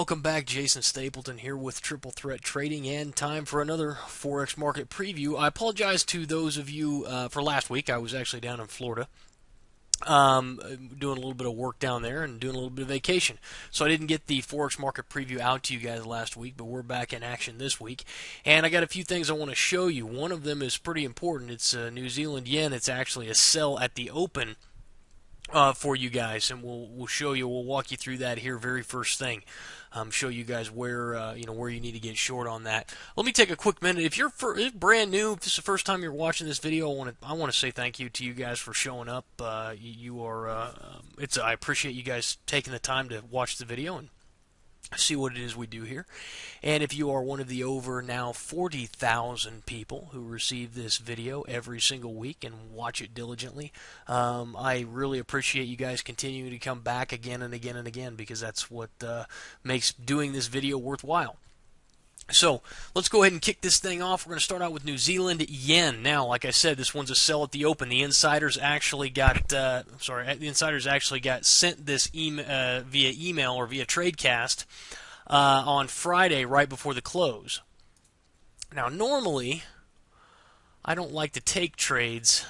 welcome back. Jason Stapleton here with Triple Threat Trading, and time for another Forex Market Preview. I apologize to those of you for last week. I was actually down in Florida doing a little bit of work down there and doing a little bit of vacation. So I didn't get the Forex Market Preview out to you guys last week, but we're back in action this week. And I got a few things I want to show you. One of them is pretty important. It's New Zealand yen. It's actually a sell at the open for you guys, and we'll show you. We'll walk you through that here very first thing. Show you guys where where you need to get short on that. Let me take a quick minute. If you're brand new, if this is the first time you're watching this video, I want to say thank you to you guys for showing up. I appreciate you guys taking the time to watch the video and see what it is we do here. And if you are one of the over now 40,000 people who receive this video every single week and watch it diligently, I really appreciate you guys continuing to come back again and again and again, because that's what makes doing this video worthwhile. So let's go ahead and kick this thing off. We're going to start out with New Zealand yen. Now, like I said, this one's a sell at the open. The insiders actually got sent this via email or via Tradecast on Friday, right before the close. Now, normally, I don't like to take trades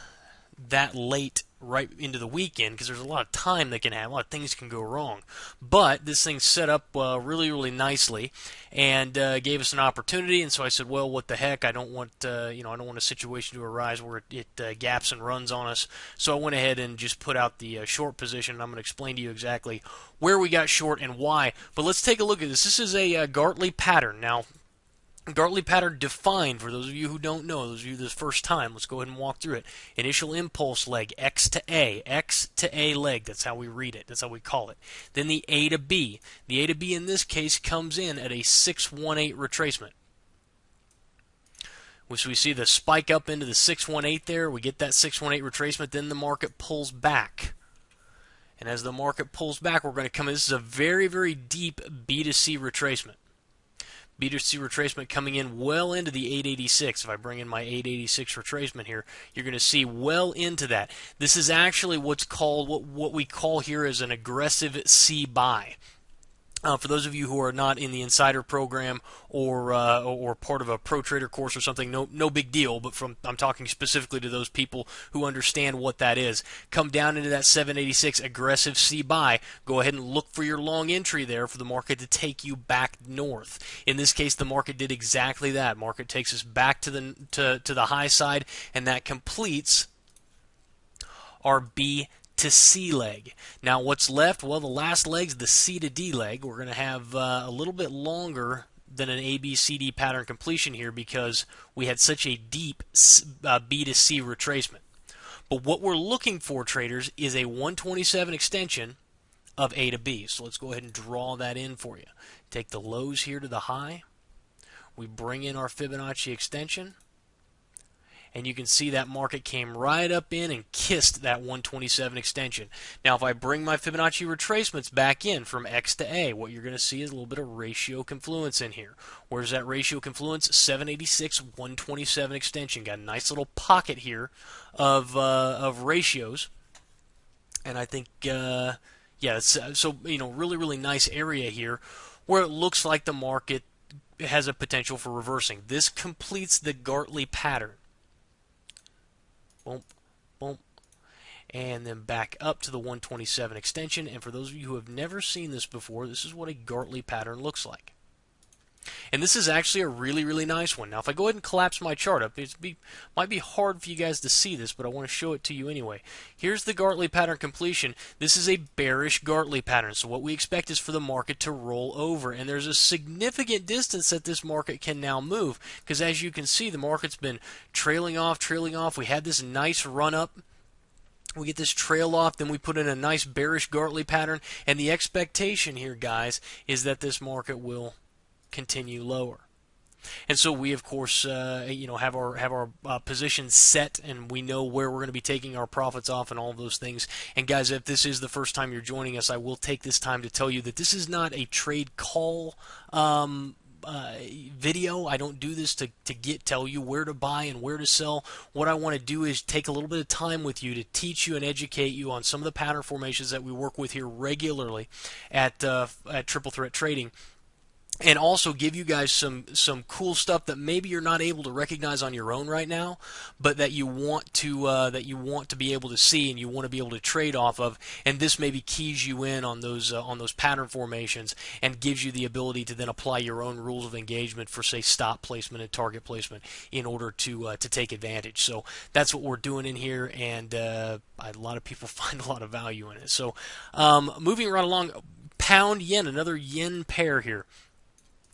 that late right into the weekend, because there's a lot of time that can happen, a lot of things can go wrong. But this thing's set up really nicely, and gave us an opportunity. And so I said, well, what the heck? I don't want I don't want a situation to arise where it gaps and runs on us. So I went ahead and just put out the short position. I'm going to explain to you exactly where we got short and why. But let's take a look at this. This is a gartley pattern. Now, gartley pattern defined, for those of you who don't know, those of you this first time, let's go ahead and walk through it. Initial impulse leg, X to A leg, that's how we read it, that's how we call it. Then the A to B. The A to B in this case comes in at a 618 retracement. So we see the spike up into the 618 there, we get that 618 retracement, then the market pulls back. And as the market pulls back, we're going to come in, this is a very deep B to C retracement. B to C retracement coming in well into the 886. If I bring in my 886 retracement here, you're going to see well into that. This is actually what's called, what we call here as an aggressive C buy. For those of you who are not in the insider program or part of a pro trader course or something, no big deal. But I'm talking specifically to those people who understand what that is. Come down into that 786 aggressive C buy. Go ahead and look for your long entry there for the market to take you back north. In this case, the market did exactly that. Market takes us back to the high side, and that completes our B to C leg. Now what's left? Well, the last leg's the C to D leg. We're going to have a little bit longer than an ABCD pattern completion here, because we had such a deep B to C retracement. But what we're looking for, traders, is a 127 extension of A to B. So let's go ahead and draw that in for you. Take the lows here to the high. We bring in our Fibonacci extension. And you can see that market came right up in and kissed that 127 extension. Now, if I bring my Fibonacci retracements back in from X to A, what you're going to see is a little bit of ratio confluence in here. Where's that ratio confluence? 786, 127 extension. Got a nice little pocket here of ratios. And I think, so really nice area here where it looks like the market has a potential for reversing. This completes the gartley pattern. Boom, boom, and then back up to the 127 extension. And for those of you who have never seen this before, this is what a gartley pattern looks like. And this is actually a really nice one. Now, if I go ahead and collapse my chart up, might be hard for you guys to see this, but I want to show it to you anyway. Here's the gartley pattern completion. This is a bearish gartley pattern. So what we expect is for the market to roll over. And there's a significant distance that this market can now move, because as you can see, the market's been trailing off. We had this nice run up. We get this trail off, then we put in a nice bearish gartley pattern. And the expectation here, guys, is that this market will continue lower. And so we, of course, have our positions set, and we know where we're going to be taking our profits off and all of those things. And guys, if this is the first time you're joining us, I will take this time to tell you that this is not a trade call video. I don't do this to tell you where to buy and where to sell. What I want to do is take a little bit of time with you to teach you and educate you on some of the pattern formations that we work with here regularly at Triple Threat Trading. and also give you guys some cool stuff that maybe you're not able to recognize on your own right now, but that you want to be able to see and you want to be able to trade off of. And this maybe keys you in on those pattern formations and gives you the ability to then apply your own rules of engagement for, say, stop placement and target placement in order to take advantage. So that's what we're doing in here, and a lot of people find a lot of value in it. So moving right along, pound yen, another yen pair here.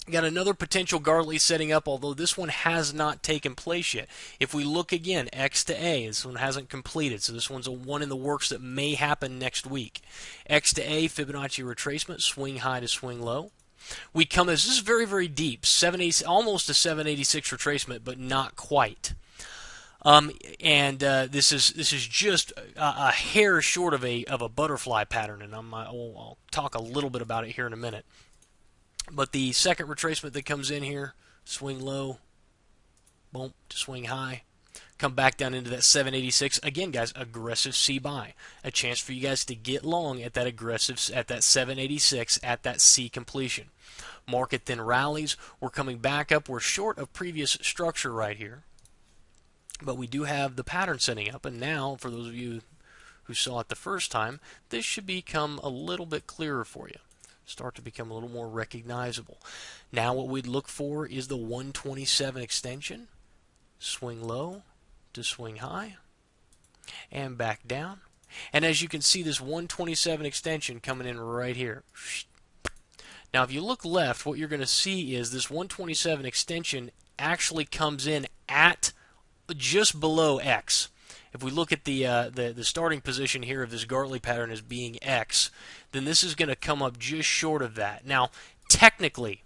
Got another potential gartley setting up, although this one has not taken place yet. If we look again, X to A, this one hasn't completed, so this one's a one in the works that may happen next week. X to A, Fibonacci retracement, swing high to swing low. We come as this is very, very deep, 780, almost a 786 retracement, but not quite. This is just a hair short of a butterfly pattern, and I'll talk a little bit about it here in a minute. But the second retracement that comes in here, swing low, boom, to swing high, come back down into that 786. Again, guys, aggressive C buy. A chance for you guys to get long at that aggressive, at that 786, at that C completion. Market then rallies. We're coming back up. We're short of previous structure right here. But we do have the pattern setting up. And now, for those of you who saw it the first time, this should become a little bit clearer for you. Start to become a little more recognizable. Now what we'd look for is the 127 extension. Swing low to swing high and back down. And as you can see, this 127 extension coming in right here. Now if you look left, what you're going to see is this 127 extension actually comes in at just below X. If we look at the starting position here of this gartley pattern as being X, then this is going to come up just short of that. Now, technically,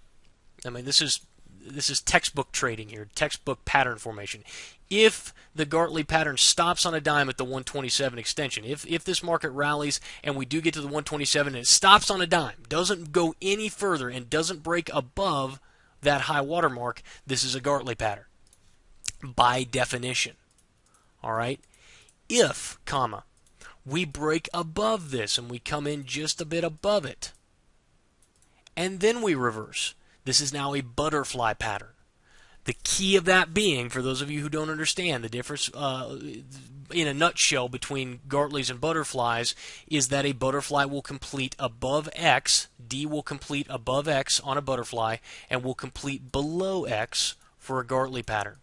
I mean this is textbook trading here, textbook pattern formation. If the gartley pattern stops on a dime at the 127 extension, if this market rallies and we do get to the 127 and it stops on a dime, doesn't go any further and doesn't break above that high water mark, this is a gartley pattern by definition. All right? If, comma, we break above this and we come in just a bit above it, and then we reverse, this is now a butterfly pattern. The key of that being, for those of you who don't understand the difference in a nutshell between gartleys and butterflies, is that a butterfly will complete above X, D will complete above X on a butterfly, and will complete below X for a gartley pattern.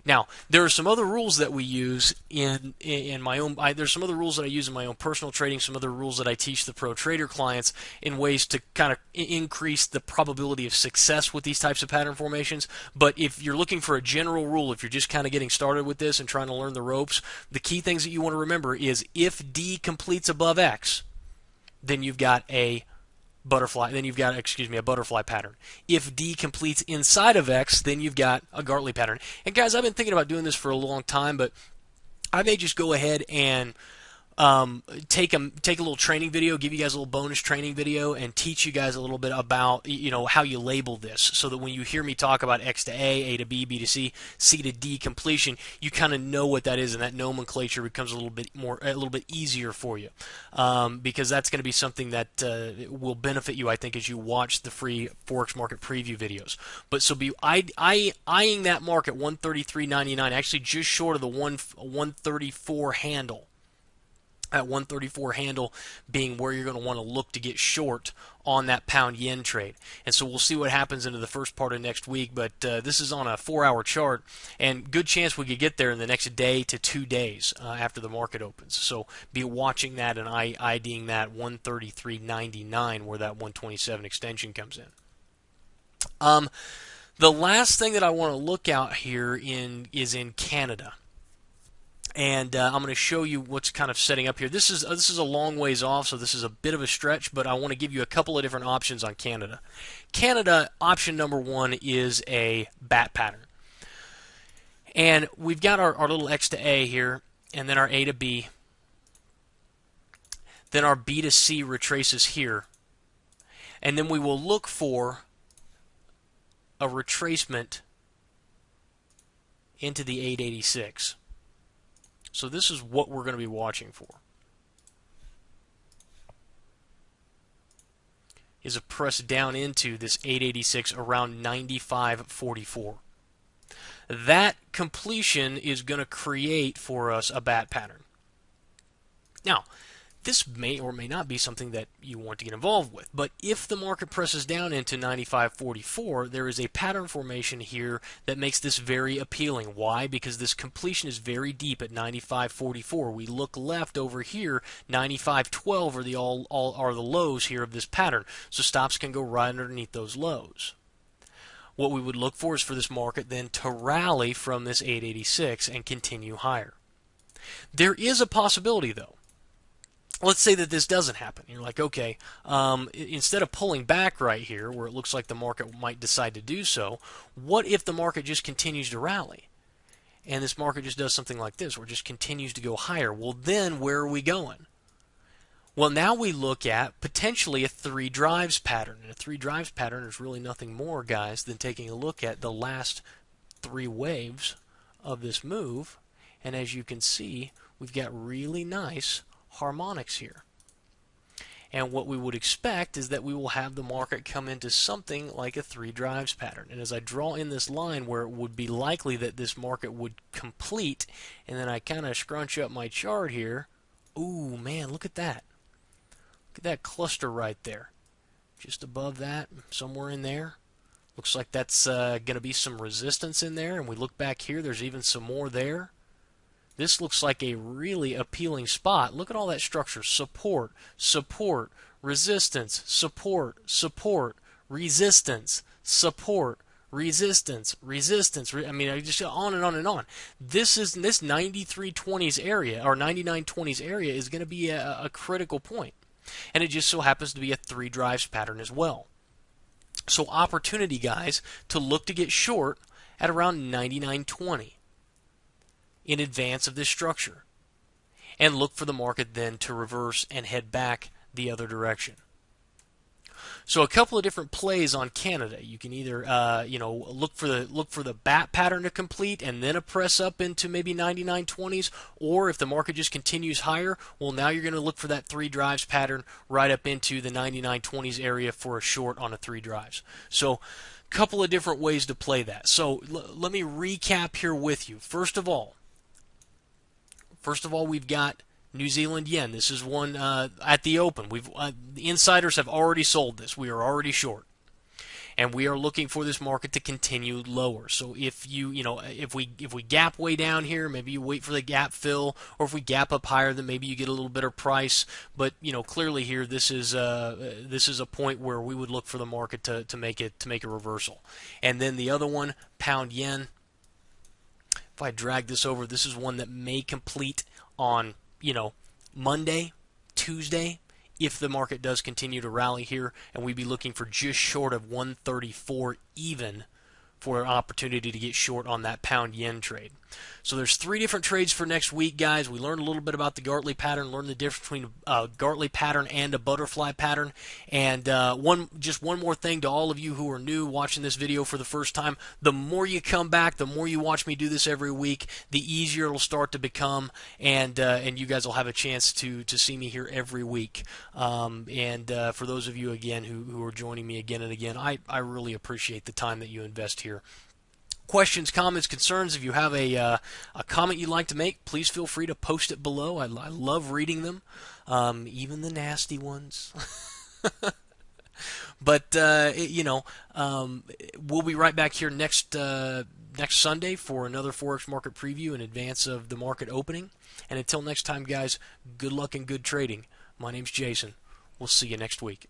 Now, there are some other rules that we use in my own. There's some other rules that I use in my own personal trading. Some other rules that I teach the pro trader clients in ways to kind of increase the probability of success with these types of pattern formations. But if you're looking for a general rule, if you're just kind of getting started with this and trying to learn the ropes, the key things that you want to remember is if D completes above X, then you've got a butterfly. Then you've got, a butterfly pattern. If D completes inside of X, then you've got a gartley pattern. And guys, I've been thinking about doing this for a long time, but I may just go ahead and take a little training video, give you guys a little bonus training video, and teach you guys a little bit about how you label this, so that when you hear me talk about X to A, A to B, B to C, C to D completion, you kind of know what that is, and that nomenclature becomes a little bit easier for you, because that's going to be something that will benefit you, I think, as you watch the free Forex Market Preview videos. But so be eyeing that market 133.99, actually just short of the 134 handle. At 134 handle being where you're going to want to look to get short on that pound yen trade. And so we'll see what happens into the first part of next week, but this is on a 4-hour chart, and good chance we could get there in the next day to 2 days after the market opens. So be watching that and IDing that 133.99 where that 127 extension comes in. The last thing that I want to look out here is in Canada. And I'm going to show you what's kind of setting up here. This is a long ways off, so this is a bit of a stretch, but I want to give you a couple of different options on Canada. Canada, option number one is a bat pattern. And we've got our little X to A here, and then our A to B. Then our B to C retraces here. And then we will look for a retracement into the 886. So this is what we're going to be watching for. is a press down into this 886 around 95.44. That completion is going to create for us a bat pattern. Now, this may or may not be something that you want to get involved with, but if the market presses down into 95.44, there is a pattern formation here that makes this very appealing. Why? Because this completion is very deep at 95.44. We look left over here, 95.12 are the lows here of this pattern, so stops can go right underneath those lows. What we would look for is for this market then to rally from this 886 and continue higher. There is a possibility, though. Let's say that this doesn't happen. You're like, okay, instead of pulling back right here, where it looks like the market might decide to do so, what if the market just continues to rally? And this market just does something like this, where it just continues to go higher. Well, then where are we going? Well, now we look at potentially a three drives pattern. And a three drives pattern is really nothing more, guys, than taking a look at the last three waves of this move. And as you can see, we've got really nice harmonics here. And what we would expect is that we will have the market come into something like a three drives pattern. And as I draw in this line where it would be likely that this market would complete, and then I kind of scrunch up my chart here, ooh, man, look at that. Look at that cluster right there. Just above that, somewhere in there. Looks like that's going to be some resistance in there. And we look back here, there's even some more there. This looks like a really appealing spot. Look at all that structure. Support, support, resistance, support, support, resistance, support, resistance, resistance. I mean, I just on and on and on. This 93.20s area or 99.20s area is going to be a critical point. And it just so happens to be a three drives pattern as well. So opportunity, guys, to look to get short at around 99.20. In advance of this structure, and look for the market then to reverse and head back the other direction. So a couple of different plays on Canada. You can either look for the bat pattern to complete and then a press up into maybe 99.20s, or if the market just continues higher, well, now you're going to look for that three drives pattern right up into the 99.20s area for a short on a three drives. So couple of different ways to play that. So let me recap here with you. First of all, we've got New Zealand yen. This is one at the open. The insiders have already sold this. We are already short, and we are looking for this market to continue lower. So if if we gap way down here, maybe you wait for the gap fill, or if we gap up higher, then maybe you get a little better price. But clearly here, this is a point where we would look for the market to make a reversal. And then the other one, pound yen. If I drag this over, this is one that may complete on, Monday, Tuesday, if the market does continue to rally here, and we'd be looking for just short of 134 even for an opportunity to get short on that pound yen trade. So there's three different trades for next week, guys. We learned a little bit about the gartley pattern, learned the difference between a gartley pattern and a butterfly pattern. And one more thing to all of you who are new watching this video for the first time: the more you come back, the more you watch me do this every week, the easier it'll start to become, and you guys will have a chance to see me here every week. For those of you again who are joining me again and again, I really appreciate the time that you invest here. Questions, comments, concerns, if you have a comment you'd like to make, please feel free to post it below. I love reading them, even the nasty ones. But we'll be right back here next Sunday for another Forex Market Preview in advance of the market opening. And until next time, guys, good luck and good trading. My name's Jason. We'll see you next week.